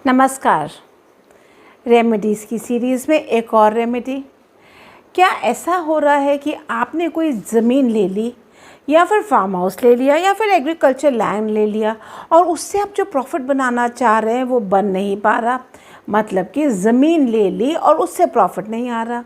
नमस्कार। रेमेडीज़ की सीरीज़ में एक और रेमेडी। क्या ऐसा हो रहा है कि आपने कोई ज़मीन ले ली या फिर फार्म हाउस ले लिया या फिर एग्रीकल्चर लैंड ले लिया और उससे आप जो प्रॉफिट बनाना चाह रहे हैं वो बन नहीं पा रहा? मतलब कि ज़मीन ले ली और उससे प्रॉफिट नहीं आ रहा।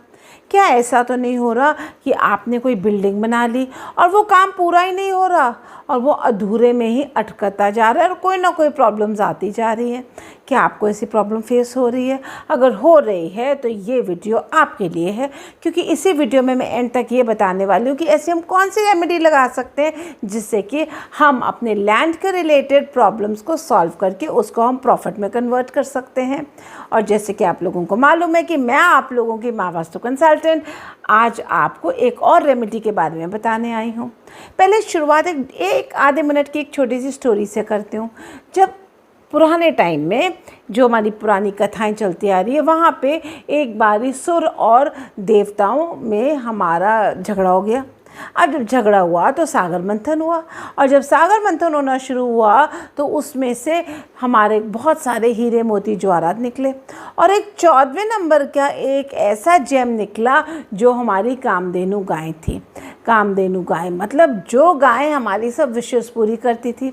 क्या ऐसा तो नहीं हो रहा कि आपने कोई बिल्डिंग बना ली और वो काम पूरा ही नहीं हो रहा और वो अधूरे में ही अटकता जा रहा है और कोई ना कोई प्रॉब्लम्स आती जा रही है? क्या आपको ऐसी प्रॉब्लम फेस हो रही है? अगर हो रही है तो ये वीडियो आपके लिए है, क्योंकि इसी वीडियो में मैं एंड तक ये बताने वाली हूँ कि ऐसे हम कौन सी रेमेडी लगा सकते हैं जिससे कि हम अपने लैंड के रिलेटेड प्रॉब्लम्स को सॉल्व करके उसको हम प्रॉफिट में कन्वर्ट कर सकते हैं। और जैसे कि आप लोगों को मालूम है कि मैं आप लोगों की माँ वास्तु कंसल्टेंट आज आपको एक और रेमेडी के बारे में बताने आई हूँ। पहले शुरुआत एक आधे मिनट की एक छोटी सी स्टोरी से करती हूँ। जब पुराने टाइम में जो हमारी पुरानी कथाएं चलती आ रही है, वहाँ पे एक बारी सुर और देवताओं में हमारा झगड़ा हो गया। अब जब झगड़ा हुआ तो सागर मंथन हुआ, और जब सागर मंथन होना शुरू हुआ तो उसमें से हमारे बहुत सारे हीरे मोती जवाहरात निकले और एक 14वें नंबर का एक ऐसा जेम निकला जो हमारी कामधेनु गाय थी। कामधेनु गाय मतलब जो गाय हमारी सब विशेष पूरी करती थी।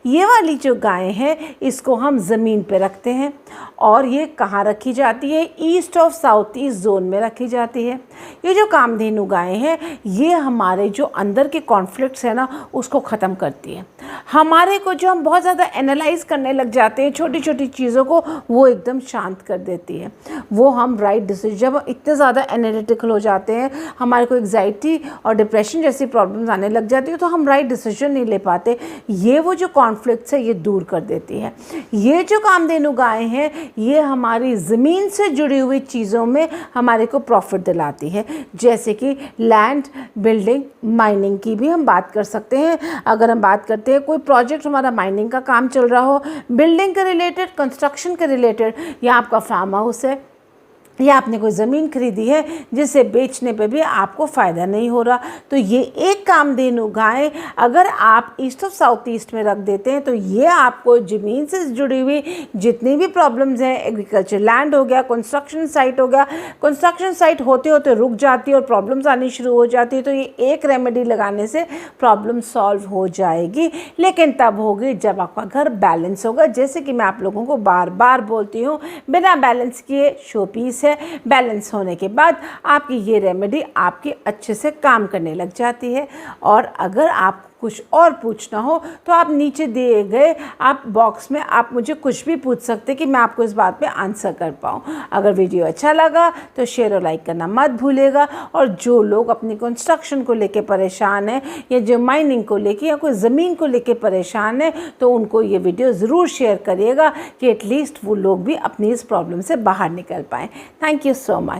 ये वाली जो गाय है इसको हम ज़मीन पे रखते हैं और ये कहाँ रखी जाती है? East of south east zone में रखी जाती है। ये जो कामधेनु गाय है ये हमारे जो अंदर के कॉन्फ्लिक्ट्स है ना उसको ख़त्म करती है। हमारे को जो हम बहुत ज़्यादा एनालाइज करने लग जाते हैं छोटी छोटी चीज़ों को, वो एकदम शांत कर देती है। वो हम राइट डिसीजन, जब इतने ज़्यादा एनालिटिकल हो जाते हैं, हमारे को एग्जाइटी और डिप्रेशन जैसी प्रॉब्लम्स आने लग जाती है तो हम राइट डिसीजन नहीं ले पाते। ये वो जो कॉन्फ्लिक्ट्स है ये दूर कर देती है। ये जो कामधेनु गाय है ये हमारी ज़मीन से जुड़ी हुई चीज़ों में हमारे को प्रॉफिट दिलाती है, जैसे कि लैंड, बिल्डिंग, माइनिंग की भी हम बात कर सकते हैं। अगर हम बात करते हैं कोई प्रोजेक्ट हमारा माइनिंग का काम चल रहा हो, बिल्डिंग के रिलेटेड, कंस्ट्रक्शन के रिलेटेड, या आपका फार्म हाउस है या आपने कोई ज़मीन खरीदी है जिसे बेचने पे भी आपको फ़ायदा नहीं हो रहा, तो ये एक कामधेनु गाय अगर आप ईस्ट ऑफ साउथ ईस्ट में रख देते हैं तो ये आपको ज़मीन से जुड़ी हुई जितनी भी प्रॉब्लम्स हैं, एग्रीकल्चर लैंड हो गया, कंस्ट्रक्शन साइट हो गया, कंस्ट्रक्शन साइट होते होते रुक जाती है और प्रॉब्लम्स आनी शुरू हो जाती है, तो ये एक रेमेडी लगाने से प्रॉब्लम सॉल्व हो जाएगी। लेकिन तब होगी जब आपका घर बैलेंस होगा। जैसे कि मैं आप लोगों को बार बार बोलती हूँ, बिना बैलेंस किए शो पीस है। बैलेंस होने के बाद आपकी ये रेमेडी आपकी अच्छे से काम करने लग जाती है। और अगर आप कुछ और पूछना हो तो आप नीचे दिए गए आप बॉक्स में आप मुझे कुछ भी पूछ सकते कि मैं आपको इस बात पे आंसर कर पाऊँ। अगर वीडियो अच्छा लगा तो शेयर और लाइक करना मत भूलिएगा। और जो लोग अपनी कंस्ट्रक्शन को लेके परेशान हैं या जो माइनिंग को लेके या कोई ज़मीन को लेके परेशान है तो उनको ये वीडियो ज़रूर शेयर करिएगा कि एटलीस्ट वो लोग भी अपनी इस प्रॉब्लम से बाहर निकल पाएँ। Thank you so much.